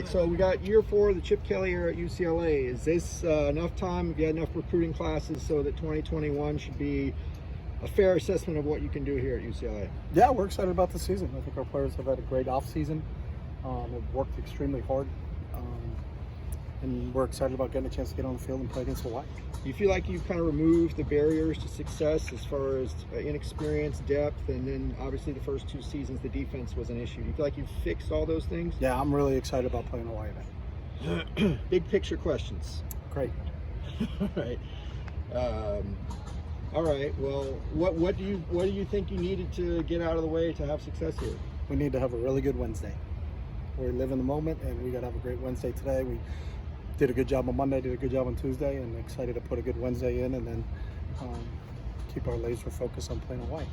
So we got year 4 of the Chip Kelly era at UCLA. Is this enough time? Have you had enough recruiting classes so that 2021 should be a fair assessment of what you can do here at UCLA? Yeah, we're excited about the season. I think our players have had a great off season. Have worked extremely hard, and we're excited about getting a chance to get on the field and play against Hawaii. Do you feel like you've kind of removed the barriers to success as far as inexperience, depth, and then obviously the first 2 seasons the defense was an issue? Do you feel like you've fixed all those things? Yeah, I'm really excited about playing Hawaii now. Big picture questions. Great. All right. All right. Well, what do you think you needed to get out of the way to have success here? We need to have a really good Wednesday. We live in the moment, and we got to have a great Wednesday today. We did a good job on Monday, did a good job on Tuesday, and excited to put a good Wednesday in, and then keep our laser focus on playing Hawaii.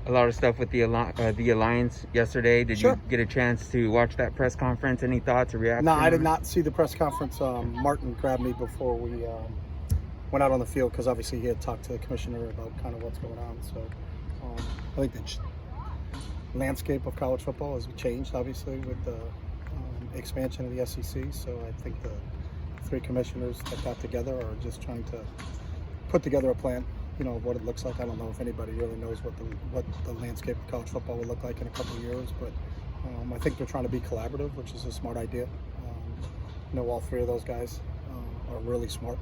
A lot of stuff with the Alliance yesterday. Did Sure. you get a chance to watch that press conference? Any thoughts or reactions? No, I did not see the press conference. Martin grabbed me before we went out on the field because obviously he had talked to the commissioner about kind of what's going on. So I think the landscape of college football has changed, obviously, with the expansion of the SEC. So I think the 3 commissioners that got together are just trying to put together a plan, of what it looks like. I don't know if anybody really knows what the landscape of college football will look like in a couple of years, but I think they're trying to be collaborative, which is a smart idea. All 3 of those guys are really smart.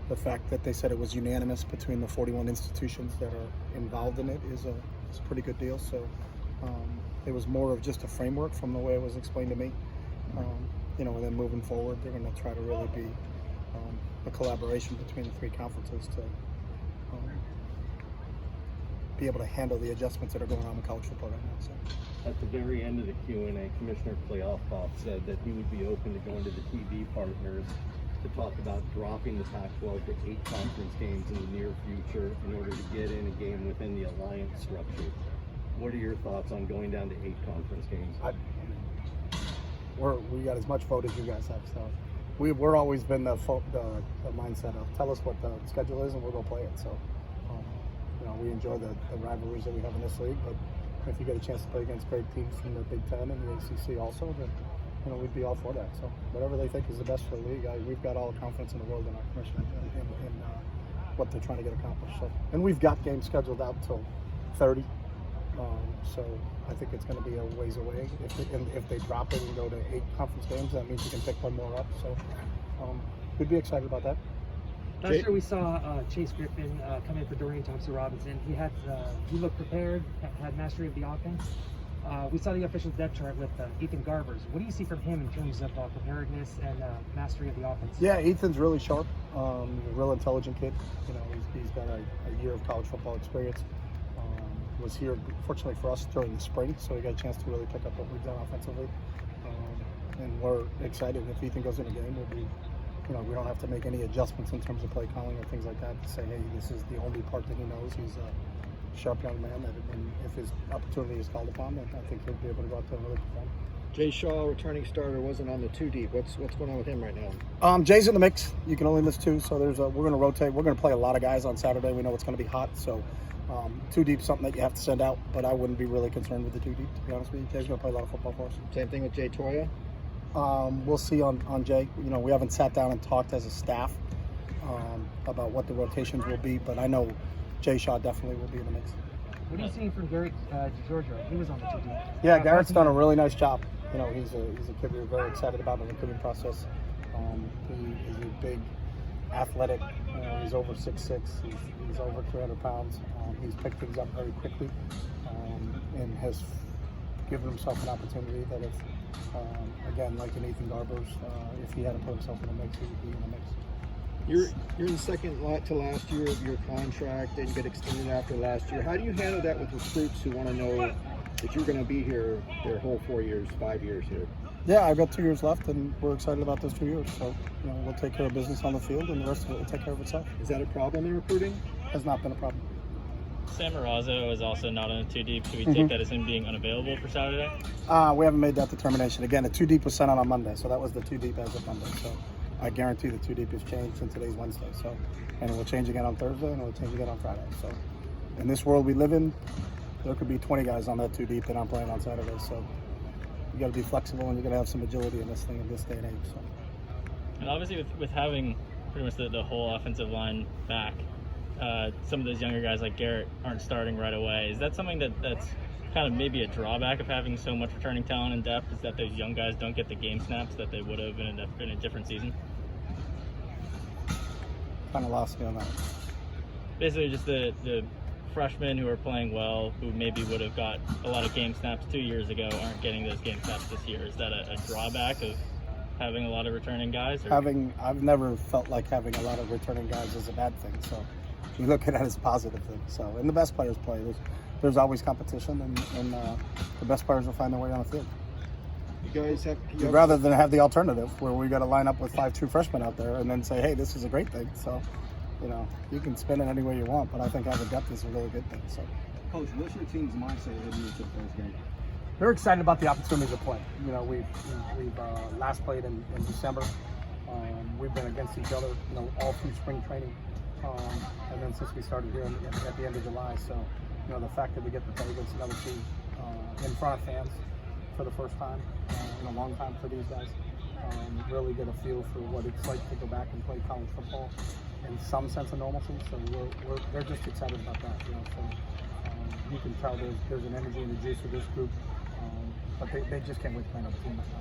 The fact that they said it was unanimous between the 41 institutions that are involved in it is a pretty good deal. So it was more of just a framework from the way it was explained to me. And then moving forward, they're going to try to really be a collaboration between the 3 conferences to be able to handle the adjustments that are going on in college football right now. So. At the very end of the Q&A, Commissioner Playoff said that he would be open to going to the TV partners to talk about dropping the Pac-12 to 8 conference games in the near future in order to get in a game within the alliance structure. What are your thoughts on going down to 8 conference games? We got as much vote as you guys have, so we're always been the mindset of tell us what the schedule is and we'll go play it. So we enjoy the rivalries that we have in this league, but if you get a chance to play against great teams from the Big Ten and the ACC also, then we'd be all for that. So whatever they think is the best for the league, we've got all the confidence in the world in our commission and what they're trying to get accomplished. So, and we've got games scheduled out until 30. So I think it's going to be a ways away. If they drop it and go to 8 conference games, that means you can pick one more up. So we'd be excited about that. Last year we saw Chase Griffin come in for Dorian Thompson-Robinson. He looked prepared, had mastery of the offense. We saw the official depth chart with Ethan Garbers. What do you see from him in terms of preparedness and mastery of the offense? Yeah, Ethan's really sharp. He's a real intelligent kid. He's got a year of college football experience. Was here, fortunately for us, during the spring, so we got a chance to really pick up what we've done offensively. And we're excited if Ethan goes in a game. We don't have to make any adjustments in terms of play calling or things like that to say, hey, this is the only part that he knows. He's a sharp young man that, and if his opportunity is called upon, then I think he'll be able to go out there and really perform. Jay Shaw, returning starter, wasn't on the 2 deep. What's going on with him right now? Jay's in the mix. You can only list 2, so we're going to rotate. We're going to play a lot of guys on Saturday. We know it's going to be hot, so 2 deep something that you have to send out, but I wouldn't be really concerned with the 2 deep, to be honest with you. Jay's going to play a lot of football for us. Same thing with Jay Toya? We'll see on Jay. We haven't sat down and talked as a staff about what the rotations will be, but I know Jay Shaw definitely will be in the mix. What are you seeing from Garrett DiGiorgio? He was on the 2 deep. Yeah, Garrett's done a really nice job. He's a kid we're very excited about in the recruiting process. He is a big, athletic. He's over 6'6". He's over 300 pounds. He's picked things up very quickly and has given himself an opportunity that if, again, like an Ethan Garbers, if he had to put himself in the mix, he would be in the mix. You're in the second to last year of your contract and you get extended after last year. How do you handle that with recruits who want to know that you're going to be here their whole 4 years, 5 years here? Yeah, I've got 2 years left, and we're excited about those 2 years. So, we'll take care of business on the field, and the rest of it will take care of itself. Is that a problem in recruiting? Has not been a problem. Sam Marazzo is also not on a 2 deep. Should we take that as him being unavailable for Saturday? We haven't made that determination. Again, the 2 deep was sent out on Monday, so that was the 2 deep as of Monday. So I guarantee the 2 deep has changed, and today's Wednesday. So, and it will change again on Thursday, and it will change again on Friday. So, in this world we live in, there could be 20 guys on that 2 deep that I'm playing on Saturday. So, You got to be flexible, and you got to have some agility in this thing in this day and age. So. And obviously, with having pretty much the whole offensive line back, some of those younger guys like Garrett aren't starting right away. Is that something that's kind of maybe a drawback of having so much returning talent in depth? Is that those young guys don't get the game snaps that they would have in a different season? Kind of lost me on that. Basically, just the freshmen who are playing well, who maybe would have got a lot of game snaps 2 years ago, aren't getting those game snaps this year. Is that a drawback of having a lot of returning guys? Or? I've never felt like having a lot of returning guys is a bad thing. So we look at it as a positive thing. So, and the best players play. There's always competition, and the best players will find their way on the field. You guys have. Rather than have the alternative where we got to line up with 5 true freshmen out there and then say, hey, this is a great thing. So, you can spin it any way you want, but I think having depth is a really good thing. So, Coach, what's your team's mindset heading into the first game? We're excited about the opportunity to play. We've last played in December. We've been against each other, all through spring training, and then since we started here at the end of July. So, the fact that we get to play against another team in front of fans for the first time in a long time for these guys, really get a feel for what it's like to go back and play college football in some sense of normalcy. So they're just excited about that. So you can tell there's an energy and a juice of this group. But they just can't wait to play another team right now.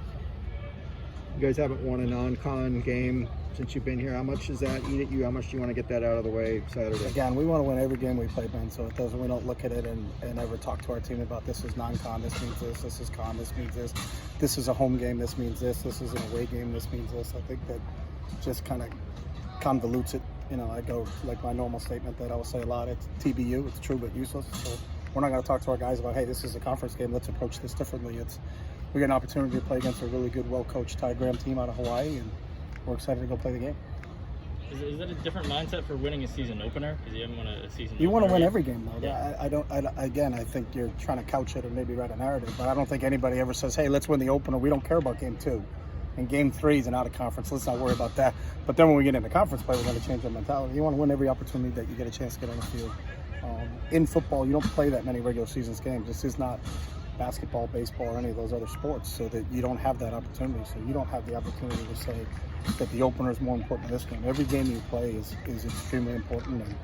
You guys haven't won a non-con game since you've been here. How much does that eat at you? How much do you want to get that out of the way Saturday? Again, we want to win every game we play, Ben. So we don't look at it and ever talk to our team about this is non-con, this means this is con, this means this. This is a home game, this means this is an away game, this means this. I think that just kind of convolutes it. I go like my normal statement that I will say a lot. It's TBU, it's true but useless. So we're not going to talk to our guys about, hey, this is a conference game, let's approach this differently. We get an opportunity to play against a really good, well-coached Ty Graham team out of Hawaii, and we're excited to go play the game. Is that a different mindset for winning a season opener? Because you haven't won a season. You want to win every game, though. Yeah. I think you're trying to couch it or maybe write a narrative, but I don't think anybody ever says, hey, let's win the opener. We don't care about game 2. And game 3 is an out of conference. Let's not worry about that. But then when we get into conference play, we're going to change our mentality. You want to win every opportunity that you get a chance to get on the field. In football, you don't play that many regular season games. This is not basketball, baseball, or any of those other sports, so that you don't have that opportunity. So you don't have the opportunity to say that the opener is more important than this game. Every game you play is extremely important, and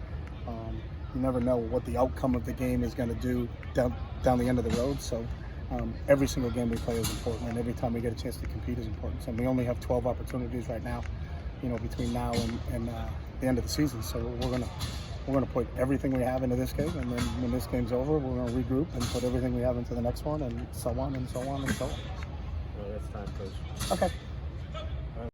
you never know what the outcome of the game is going to do down the end of the road. So every single game we play is important, and every time we get a chance to compete is important. So we only have 12 opportunities right now, between now and the end of the season. So we're gonna put everything we have into this game, and then when this game's over, we're gonna regroup and put everything we have into the next one, and so on and so on and so on. Well, that's time, Coach. Okay.